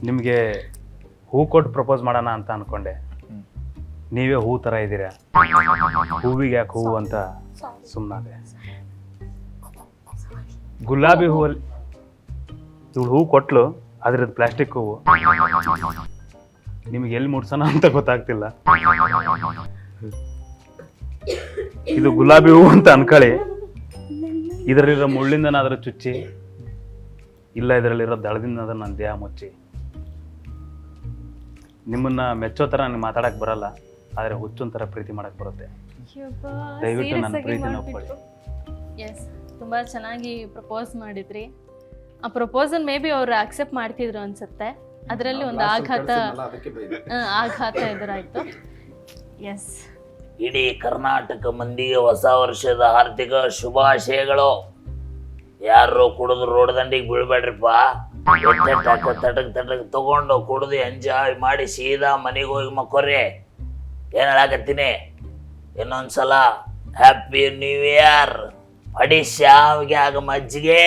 ನಿಮಗೆ ಹೂ ಕೊಟ್ಟು ಪ್ರಪೋಸ್ ಮಾಡೋಣ ಅಂತ ಅನ್ಕೊಂಡೆ, ನೀವೇ ಹೂ ಥರ ಇದ್ದೀರಾ. ಹೂವಿಗೆ ಯಾಕೆ ಹೂವು ಅಂತ ಸುಮ್ಮನಾದೆ. ಗುಲಾಬಿ ಹೂವಲ್ಲಿ ಇವಳು ಹೂ ಕೊಟ್ಲು, ಅದ್ರದ್ದು ಪ್ಲಾಸ್ಟಿಕ್ ಹೂವು. ನಿಮ್ಗೆ ಎಲ್ಲಿ ಮುಡ್ಸೋಣ ಅಂತ ಗೊತ್ತಾಗ್ತಿಲ್ಲ. ಇದು ಗುಲಾಬಿ ಹೂವು ಅಂತ ಅನ್ಕೊಳ್ಳಿ. ಇದರಲ್ಲಿರೋ ಮುಳ್ಳಿಂದನಾದ್ರೂ ಚುಚ್ಚಿ, ಇಲ್ಲ ಇದರಲ್ಲಿರೋ ದಳದಿಂದಾದ್ರೂ ನನ್ನ ದೇಹ ಮುಚ್ಚಿ. ನಿಮ್ಮನ್ನ ಮೆಚ್ಚೋ ಥರ ನನಗೆ ಮಾತಾಡಕ್ಕೆ ಬರಲ್ಲ, ಆದರೆ ಹುಚ್ಚೊಂದು ಥರ ಪ್ರೀತಿ ಮಾಡಕ್ಕೆ ಬರುತ್ತೆ. ದಯವಿಟ್ಟು ನನ್ನ ಪ್ರೀತಿನ ಒಪ್ಕೊಳ್ಳಿ. ಎಸ್, ತುಂಬ ಚೆನ್ನಾಗಿ ಪ್ರಪೋಸ್ ಮಾಡಿದ್ರಿ. ಆ ಪ್ರಪೋಸಲ್ ಮೇ ಬಿ ಅವ್ರು ಅಕ್ಸೆಪ್ಟ್ ಮಾಡ್ತಿದ್ರು ಅನ್ಸುತ್ತೆ. ಅದರಲ್ಲಿ ಒಂದು ಆಘಾತ ಎದುರಾಯ್ತು. ಎಸ್, ಇಡೀ ಕರ್ನಾಟಕ ಮಂದಿಗೆ ಹೊಸ ವರ್ಷದ ಆರ್ಥಿಕ ಶುಭಾಶಯಗಳು. ಯಾರು ಕುಡಿದು ರೋಡ್ ದಂಡಿಗೆ ಬೀಳ್ಬೇಡ್ರಿಪ್ಪ. ತಟಕ್ ತಗೊಂಡು ಕುಡಿದು ಎಂಜಾಯ್ ಮಾಡಿ ಸೀದಾ ಮನೆಗೆ ಹೋಗಿ ಮಕ್ಕೋರಿ. ಏನ್ ಹೇಳಕತ್ತೀನಿ, ಇನ್ನೊಂದ್ಸಲ ಹ್ಯಾಪಿ ನ್ಯೂ ಇಯರ್. ಅಡಿ ಶಾವಿಗೆ ಆಗ ಮಜ್ಜಿಗೆ.